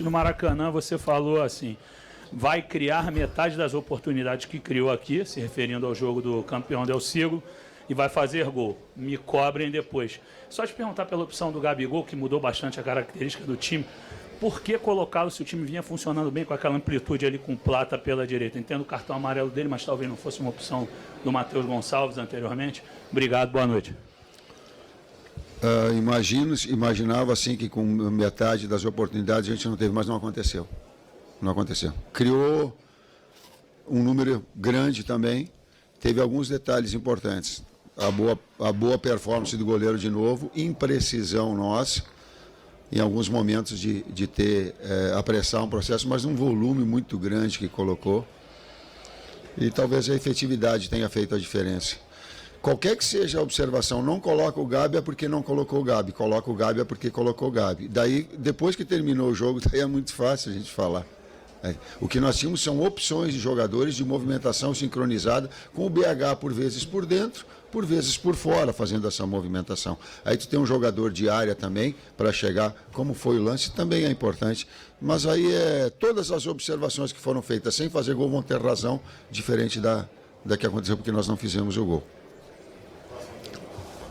No Maracanã, você falou assim, vai criar metade das oportunidades que criou aqui, se referindo ao jogo do campeão Del Siglo, e vai fazer gol. Me cobrem depois. Só te perguntar pela opção do Gabigol, que mudou bastante a característica do time, por que colocá-lo se o time vinha funcionando bem com aquela amplitude ali com Plata pela direita? Entendo o cartão amarelo dele, mas talvez não fosse uma opção do Matheus Gonçalves anteriormente. Obrigado, boa noite. Imaginava assim que com metade das oportunidades a gente não teve, mas não aconteceu. Não aconteceu. Criou um número grande também, teve alguns detalhes importantes. A boa performance do goleiro de novo, imprecisão nossa, em alguns momentos de ter apressar um processo, mas um volume muito grande que colocou. E talvez a efetividade tenha feito a diferença. Qualquer que seja a observação, não coloca o Gabi é porque não colocou o Gabi, coloca o Gabi é porque colocou o Gabi. Daí, depois que terminou o jogo, daí é muito fácil a gente falar. O que nós tínhamos são opções de jogadores de movimentação sincronizada, com o BH por vezes por dentro, por vezes por fora, fazendo essa movimentação. Aí tu tem um jogador de área também, para chegar, como foi o lance, também é importante. Mas aí todas as observações que foram feitas sem fazer gol vão ter razão, diferente da que aconteceu, porque nós não fizemos o gol.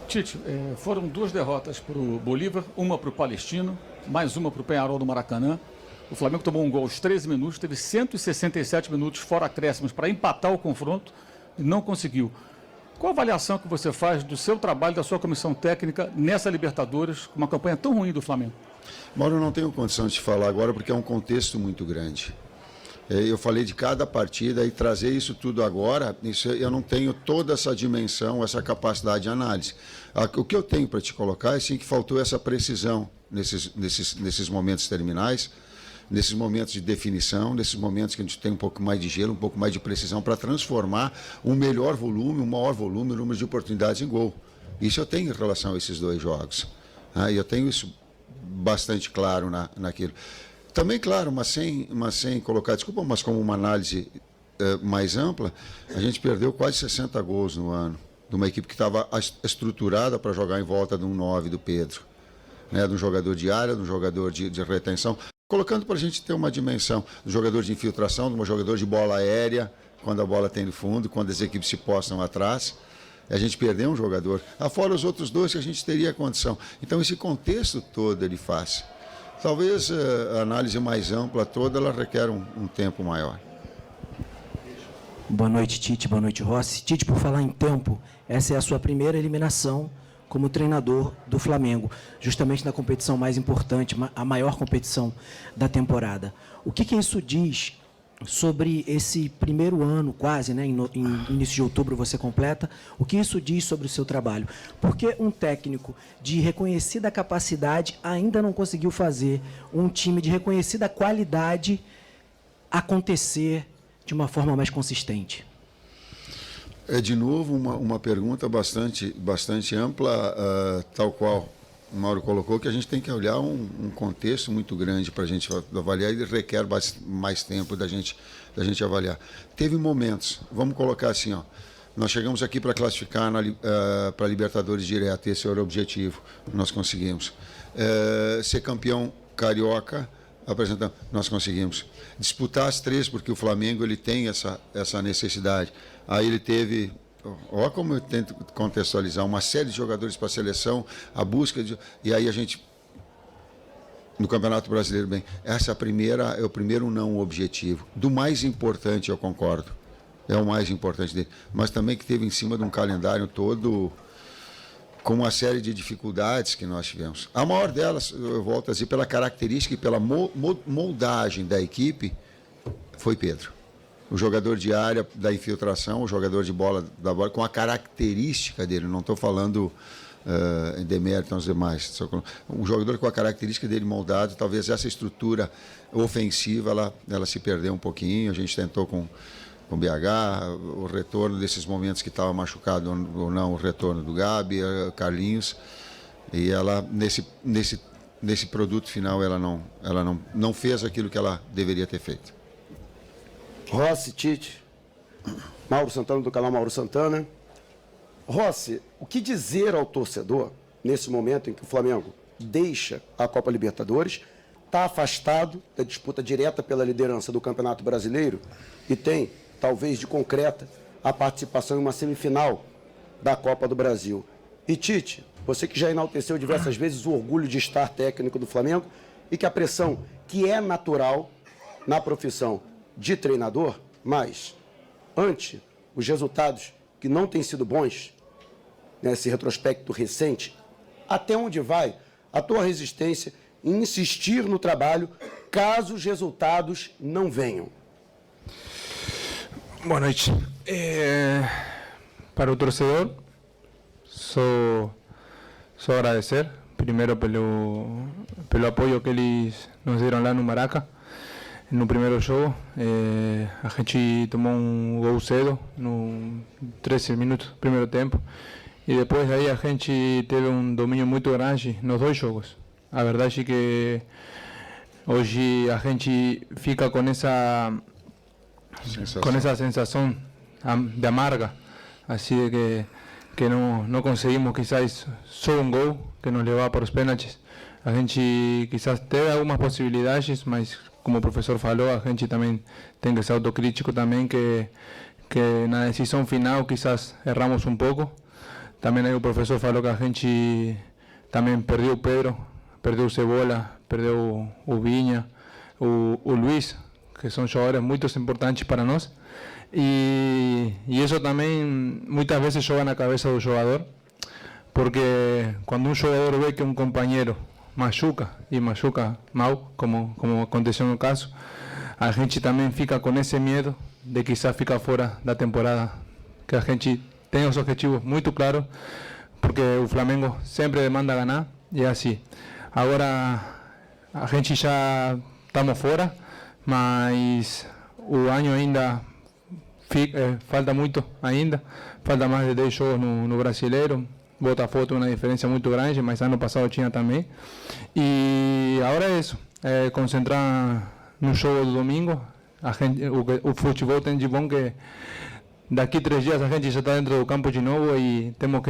Tite, foram 2 derrotas para o Bolívar, uma para o Palestino, mais uma para o Peñarol do Maracanã. O Flamengo tomou um gol aos 13 minutos, teve 167 minutos fora acréscimos para empatar o confronto e não conseguiu. Qual a avaliação que você faz do seu trabalho, da sua comissão técnica nessa Libertadores, com uma campanha tão ruim do Flamengo? Mauro, eu não tenho condição de te falar agora porque é um contexto muito grande. Eu falei de cada partida e trazer isso tudo agora, eu não tenho toda essa dimensão, essa capacidade de análise. O que eu tenho para te colocar é sim que faltou essa precisão nesses momentos terminais, nesses momentos de definição, nesses momentos que a gente tem um pouco mais de gelo, um pouco mais de precisão para transformar um melhor volume, um maior volume, o número de oportunidades em gol. Isso eu tenho em relação a esses 2 jogos. E eu tenho isso bastante claro naquilo. Também, claro, mas sem colocar, desculpa, mas como uma análise mais ampla, a gente perdeu quase 60 gols no ano, de uma equipe que estava estruturada para jogar em volta de um 9 do Pedro, né, de um jogador de área, de um jogador de retenção, colocando para a gente ter uma dimensão do jogador de infiltração, de um jogador de bola aérea, quando a bola tem no fundo, quando as equipes se postam atrás. A gente perdeu um jogador, afora os outros 2 que a gente teria condição. Então, esse contexto todo ele faz. Talvez a análise mais ampla toda, ela requer um tempo maior. Boa noite, Tite. Boa noite, Rossi. Tite, por falar em tempo, essa é a sua primeira eliminação como treinador do Flamengo, justamente na competição mais importante, a maior competição da temporada. O que isso diz sobre esse primeiro ano, quase, né, em início de outubro você completa, o que isso diz sobre o seu trabalho? Porque um técnico de reconhecida capacidade ainda não conseguiu fazer um time de reconhecida qualidade acontecer de uma forma mais consistente? É, de novo, uma pergunta bastante ampla, tal qual o Mauro colocou, que a gente tem que olhar um contexto muito grande para a gente avaliar e requer mais tempo da gente avaliar. Teve momentos, vamos colocar assim, nós chegamos aqui para classificar para Libertadores direto, esse era o objetivo, nós conseguimos. Ser campeão carioca, apresentando, nós conseguimos. Disputar as 3, porque o Flamengo ele tem essa necessidade. Aí ele teve... Olha como eu tento contextualizar, uma série de jogadores para a seleção, a busca de... E aí a gente, no Campeonato Brasileiro, essa é o primeiro não objetivo. Do mais importante, eu concordo, é o mais importante dele, mas também que teve em cima de um calendário todo com uma série de dificuldades que nós tivemos. A maior delas, eu volto a dizer, pela característica e pela moldagem da equipe, foi Pedro. O jogador de área da infiltração, o jogador de bola da bola, com a característica dele, não estou falando em demérito aos demais, um jogador com a característica dele moldado, talvez essa estrutura ofensiva, ela se perdeu um pouquinho, a gente tentou com o BH, o retorno desses momentos que estava machucado ou não, o retorno do Gabi, Carlinhos, e ela, nesse produto final, ela não fez aquilo que ela deveria ter feito. Rossi, Tite, Mauro Santana, do canal Mauro Santana. Rossi, o que dizer ao torcedor nesse momento em que o Flamengo deixa a Copa Libertadores, está afastado da disputa direta pela liderança do Campeonato Brasileiro e tem, talvez de concreta, a participação em uma semifinal da Copa do Brasil. E Tite, você que já enalteceu diversas vezes o orgulho de estar técnico do Flamengo e que a pressão que é natural na profissão de treinador, mas ante os resultados que não têm sido bons, nesse retrospecto recente, até onde vai a tua resistência em insistir no trabalho caso os resultados não venham? Boa noite. Para o torcedor, só agradecer, primeiro pelo apoio que eles nos deram lá no Maraca, no primeiro jogo. A gente tomou um gol cedo, no 13 minutos do primeiro tempo, e depois daí a gente teve um domínio muito grande nos dois jogos. A verdade é que hoje a gente fica com essa sensação de amarga, assim de que não conseguimos quizás só um gol que nos levava para os pênaltis. A gente quizás teve algumas possibilidades, mas como o professor falou, a gente também tem que ser autocrítico também, que na decisão final quizás erramos um pouco. Também aí o professor falou que a gente também perdeu o Pedro, perdeu o Cebola, perdeu o Vinha, o Luiz, que são jogadores muito importantes para nós. E isso também muitas vezes joga na cabeça do jogador, porque quando um jogador vê que um companheiro machuca, e machuca mal, como aconteceu no caso, a gente também fica com esse medo de quizás ficar fora da temporada, que a gente tem os objetivos muito claros, porque o Flamengo sempre demanda ganhar, e é assim. Agora a gente já estamos fora, mas o ano ainda falta muito ainda, falta mais de 10 jogos no Brasileiro. Botafogo tem uma diferença muito grande, mas ano passado tinha também. E agora é isso, concentrar no jogo do domingo. O futebol tem de bom que daqui 3 dias a gente já está dentro do campo de novo e temos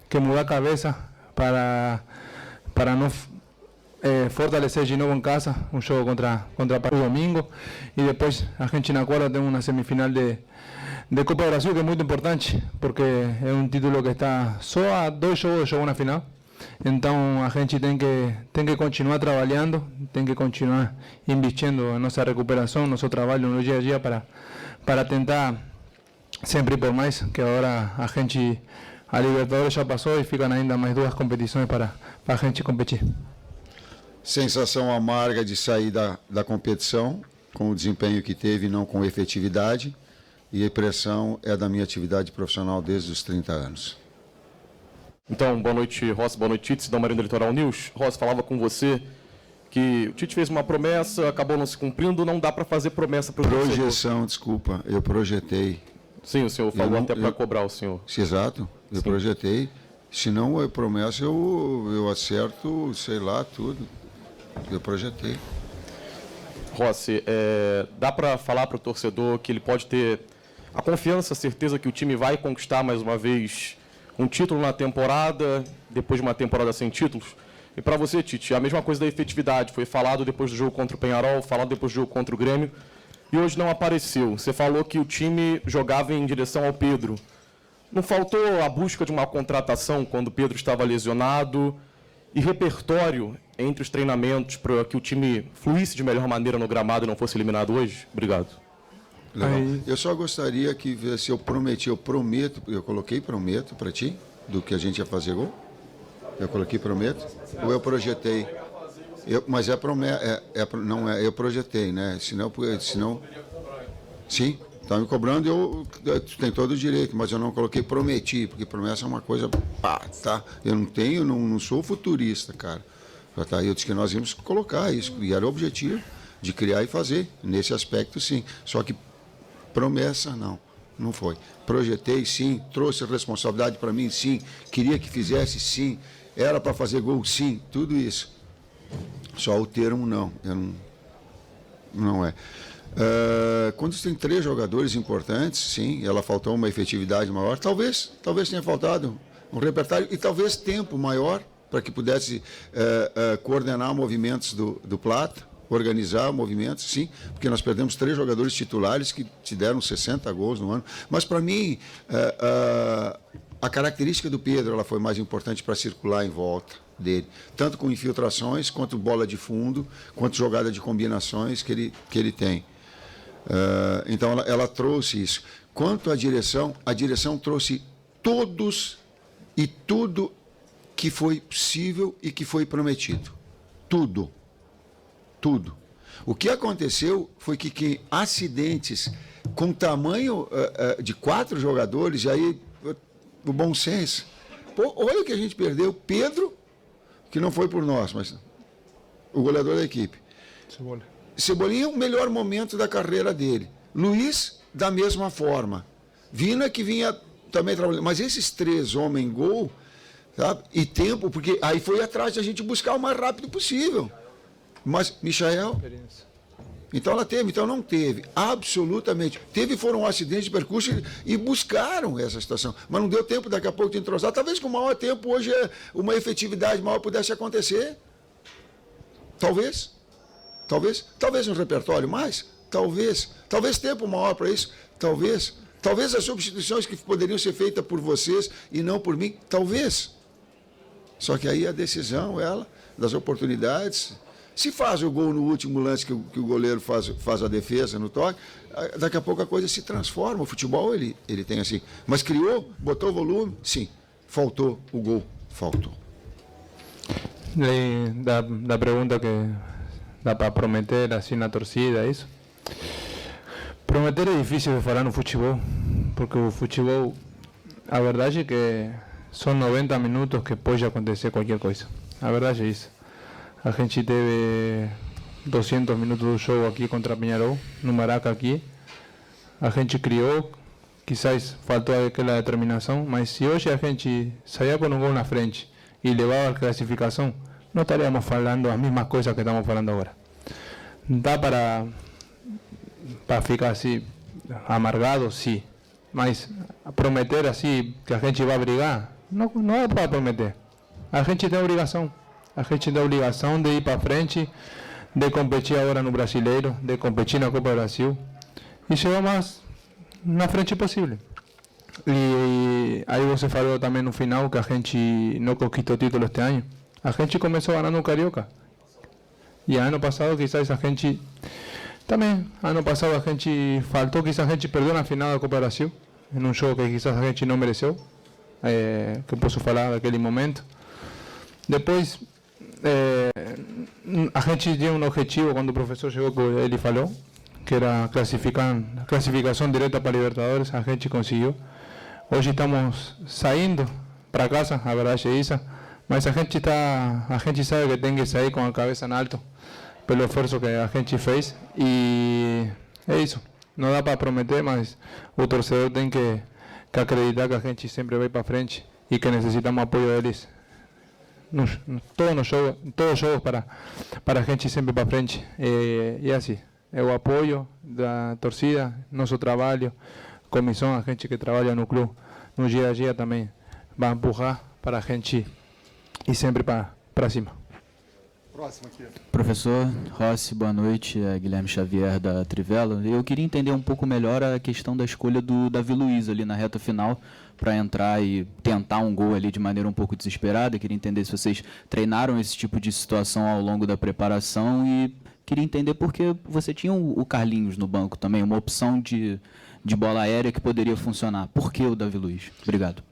que mudar a cabeça para não fortalecer de novo em casa um jogo contra o domingo, e depois a gente na quarta tem uma semifinal de Copa do Brasil, que é muito importante, porque é um título que está só a 2 jogos na final. Então a gente tem que continuar trabalhando, tem que continuar investindo em nossa recuperação, nosso trabalho no dia a dia para tentar sempre por mais, que agora a Libertadores já passou e ficam ainda mais 2 competições para a gente competir. Sensação amarga de sair da competição, com o desempenho que teve, não com efetividade, e a impressão é da minha atividade profissional desde os 30 anos. Então, boa noite, Rossi, boa noite, Tite, da Marinho do Litoral News. Rossi, falava com você que o Tite fez uma promessa, acabou não se cumprindo, não dá para fazer promessa para o torcedor. Projeção, desculpa, eu projetei. Sim, o senhor falou até para cobrar o senhor. Exato, eu projetei. Se não é promessa, eu acerto, sei lá, tudo. Eu projetei. Rossi, dá para falar para o torcedor que ele pode ter a confiança, a certeza que o time vai conquistar mais uma vez um título na temporada, depois de uma temporada sem títulos? E para você, Tite, a mesma coisa da efetividade. Foi falado depois do jogo contra o Peñarol, falado depois do jogo contra o Grêmio, e hoje não apareceu. Você falou que o time jogava em direção ao Pedro. Não faltou a busca de uma contratação quando o Pedro estava lesionado e repertório entre os treinamentos para que o time fluísse de melhor maneira no gramado e não fosse eliminado hoje? Obrigado. Legal. Eu só gostaria que, se eu prometo, eu coloquei prometo para ti, do que a gente ia fazer gol? Eu coloquei prometo? Ou eu projetei? Mas não é, eu projetei, né? Senão sim, está me cobrando, tu tem todo o direito, mas eu não coloquei prometi, porque promessa é uma coisa, tá? Eu não sou futurista, cara. Tá, eu disse que nós íamos colocar isso, e era o objetivo de criar e fazer, nesse aspecto sim. Só que promessa não foi. Projetei sim, trouxe responsabilidade para mim sim, queria que fizesse sim, era para fazer gol sim, tudo isso. Só o termo não é. Quando você tem 3 jogadores importantes, sim, ela faltou uma efetividade maior, talvez tenha faltado um repertório e talvez tempo maior para que pudesse coordenar movimentos do Plata, organizar movimentos, sim, porque nós perdemos 3 jogadores titulares que te deram 60 gols no ano. Mas, para mim, a característica do Pedro ela foi mais importante para circular em volta dele, tanto com infiltrações, quanto bola de fundo, quanto jogada de combinações que ele tem. Então, ela trouxe isso. Quanto à direção, a direção trouxe todos e tudo que foi possível e que foi prometido. Tudo. Tudo. O que aconteceu foi que acidentes com tamanho de 4 jogadores, e aí o bom senso. Pô, olha o que a gente perdeu. Pedro, que não foi por nós, mas o goleador da equipe. Cebolinha, o melhor momento da carreira dele. Luiz, da mesma forma. Vina, que vinha também trabalhando. Mas esses 3 homem-gol, sabe? E tempo, porque aí foi atrás de a gente buscar o mais rápido possível. Mas, Michael, então ela teve, então não teve, absolutamente. Foram acidentes de percurso e buscaram essa situação. Mas não deu tempo daqui a pouco de entrosar. Talvez com maior tempo hoje uma efetividade maior pudesse acontecer. Talvez um repertório mais, talvez tempo maior para isso, talvez as substituições que poderiam ser feitas por vocês e não por mim, talvez. Só que aí a decisão, das oportunidades. Se faz o gol no último lance que o goleiro faz a defesa no toque, daqui a pouco a coisa se transforma. O futebol ele tem assim. Mas criou, botou volume, sim. Faltou o gol, faltou. Da pergunta que dá para prometer assim na torcida, isso? Prometer é difícil de falar no futebol, porque o futebol, a verdade é que são 90 minutos que pode acontecer qualquer coisa. A verdade é isso. A gente teve 200 minutos do jogo aqui contra Peñarol, no Maraca aqui. A gente criou, quizás faltou aquela determinação, mas se hoje a gente saía com um gol na frente e levava a classificação, não estaríamos falando as mesmas coisas que estamos falando agora. Dá para ficar assim, amargado, sim. Mas prometer assim, que a gente vai brigar, não é para prometer. A gente tem obrigação. A gente tem a obrigação de ir para frente, de competir agora no Brasileiro, de competir na Copa do Brasil e chegar mais na frente possível. E aí você falou também no final que a gente não conquistou o título este ano. A gente começou ganhando o Carioca. E ano passado quizás a gente... Também, ano passado a gente faltou, quizás a gente perdeu na final da Copa do Brasil, em um jogo que quizás a gente não mereceu, que posso falar daquele momento. Depois... a gente tinha um objetivo quando o professor chegou, que ele falou, que era classificação direta para Libertadores. A gente conseguiu. Hoje estamos saindo para casa, a verdade é isso, mas a gente sabe que tem que sair com a cabeça em alto pelo esforço que a gente fez, e é isso. Não dá para prometer, mas o torcedor tem que acreditar que a gente sempre vai para frente e que necessitamos apoio deles. Todos os jogos para a gente sempre para frente. E assim, é o apoio da torcida, nosso trabalho, comissão, a gente que trabalha no clube, no dia a dia também, vai empurrar para a gente ir sempre para cima. Próximo aqui. Professor Rossi, boa noite. Guilherme Xavier, da Trivela. Eu queria entender um pouco melhor a questão da escolha do Davi Luiz ali na reta final para entrar e tentar um gol ali de maneira um pouco desesperada. Eu queria entender se vocês treinaram esse tipo de situação ao longo da preparação e queria entender porque você tinha o Carlinhos no banco também, uma opção de bola aérea que poderia funcionar. Por que o Davi Luiz? Obrigado.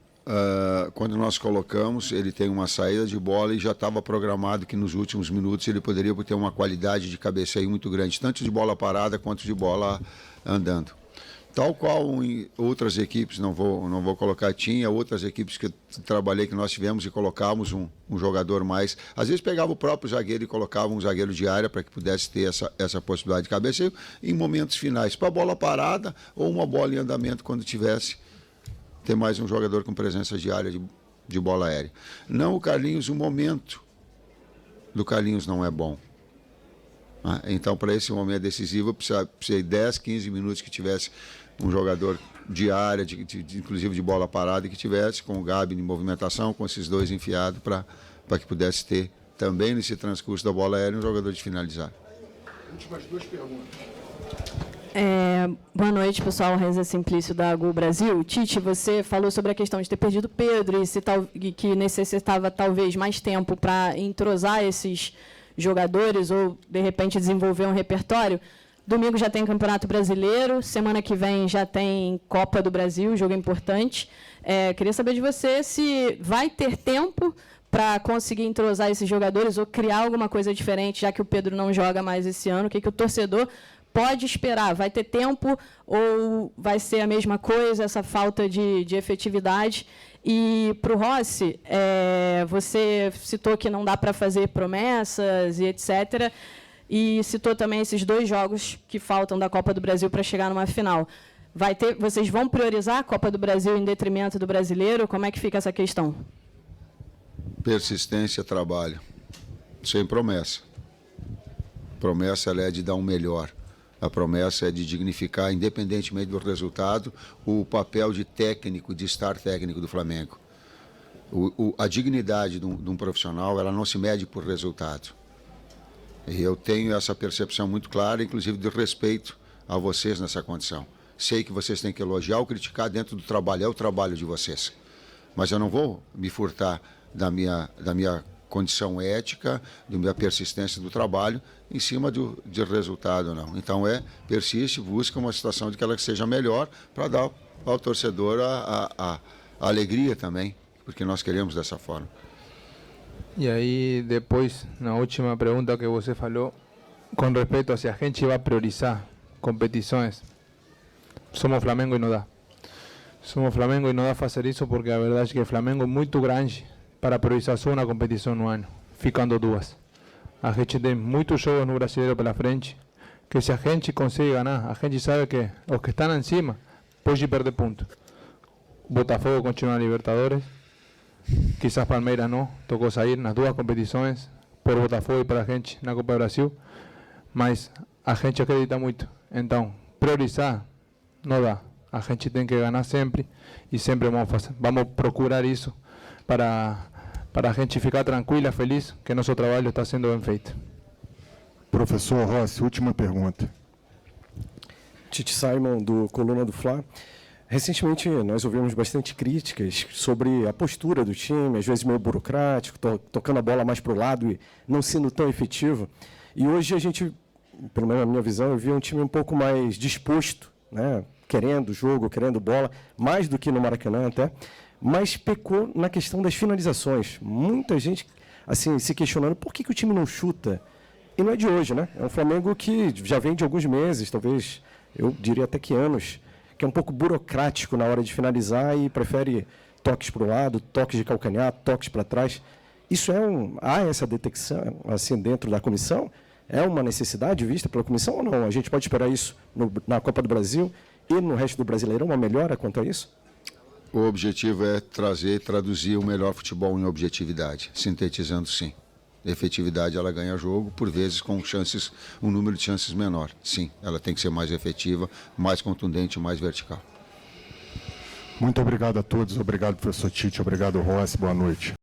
Quando nós colocamos, ele tem uma saída de bola e já estava programado que nos últimos minutos ele poderia ter uma qualidade de cabeceio muito grande, tanto de bola parada quanto de bola andando. Tal qual em outras equipes, não vou colocar, tinha outras equipes que eu trabalhei que nós tivemos e colocávamos um jogador mais. Às vezes pegava o próprio zagueiro e colocava um zagueiro de área para que pudesse ter essa possibilidade de cabeceio em momentos finais, para bola parada ou uma bola em andamento quando tivesse. Ter mais um jogador com presença de área de bola aérea. Não o Carlinhos, o momento do Carlinhos não é bom. Então, para esse momento decisivo, precisei 10, 15 minutos que tivesse um jogador de área, inclusive de bola parada, e que tivesse com o Gabi em movimentação, com esses dois enfiados para que pudesse ter também nesse transcurso da bola aérea um jogador de finalizar. Últimas 2 perguntas. Boa noite, pessoal. Reza Simplício, da Gol Brasil. Tite, você falou sobre a questão de ter perdido o Pedro e que necessitava talvez mais tempo para entrosar esses jogadores ou, de repente, desenvolver um repertório. Domingo já tem Campeonato Brasileiro, semana que vem já tem Copa do Brasil, jogo importante. Queria saber de você se vai ter tempo para conseguir entrosar esses jogadores ou criar alguma coisa diferente, já que o Pedro não joga mais esse ano. O que o torcedor pode esperar? Vai ter tempo ou vai ser a mesma coisa, essa falta de efetividade? E para o Rossi, você citou que não dá para fazer promessas e etc., e citou também esses 2 jogos que faltam da Copa do Brasil para chegar numa final. Vocês vão priorizar a Copa do Brasil em detrimento do Brasileiro? Como é que fica essa questão? Persistência, trabalho, sem promessa. Promessa ela é de dar um melhor. A promessa é de dignificar, independentemente do resultado, o papel de técnico, de estar técnico do Flamengo. A dignidade de um profissional, ela não se mede por resultado. E eu tenho essa percepção muito clara, inclusive de respeito a vocês nessa condição. Sei que vocês têm que elogiar ou criticar dentro do trabalho, é o trabalho de vocês. Mas eu não vou me furtar da minha condição ética, da minha persistência do trabalho, em cima de resultado, não. Então persiste, busca uma situação de que ela seja melhor para dar ao torcedor a alegria também, porque nós queremos dessa forma. E aí, depois, na última pergunta que você falou, com respeito a se a gente vai priorizar competições, somos Flamengo e não dá. Somos Flamengo e não dá fazer isso porque a verdade é que o Flamengo é muito grande para priorizar só uma competição no ano, ficando 2. A gente tem muitos jogos no Brasileiro pela frente, que se a gente consegue ganhar, a gente sabe que os que estão em cima podem perder pontos. Botafogo continua na Libertadores, quizás Palmeiras não, tocou sair nas 2 competições, por Botafogo e para a gente na Copa do Brasil, mas a gente acredita muito. Então, priorizar não dá. A gente tem que ganhar sempre e sempre vamos procurar isso para a gente ficar tranquila, feliz, que nosso trabalho está sendo bem feito. Professor Rossi, última pergunta. Tite Simon, do Coluna do Fla. Recentemente, nós ouvimos bastante críticas sobre a postura do time, às vezes meio burocrático, tocando a bola mais para o lado e não sendo tão efetivo. E hoje a gente, pelo menos na minha visão, eu vi um time um pouco mais disposto, né? Querendo jogo, querendo bola, mais do que no Maracanã até, mas pecou na questão das finalizações. Muita gente assim, se questionando por que o time não chuta. E não é de hoje, né? É um Flamengo que já vem de alguns meses, talvez, eu diria até que anos, que é um pouco burocrático na hora de finalizar e prefere toques para o lado, toques de calcanhar, toques para trás. Isso há essa detecção assim dentro da comissão? É uma necessidade vista pela comissão ou não? A gente pode esperar isso na Copa do Brasil e no resto do Brasileirão, uma melhora quanto a isso? O objetivo é traduzir o melhor futebol em objetividade, sintetizando sim. Efetividade, ela ganha jogo, por vezes com um número de chances menor. Sim, ela tem que ser mais efetiva, mais contundente, mais vertical. Muito obrigado a todos, obrigado professor Tite, obrigado Rossi, boa noite.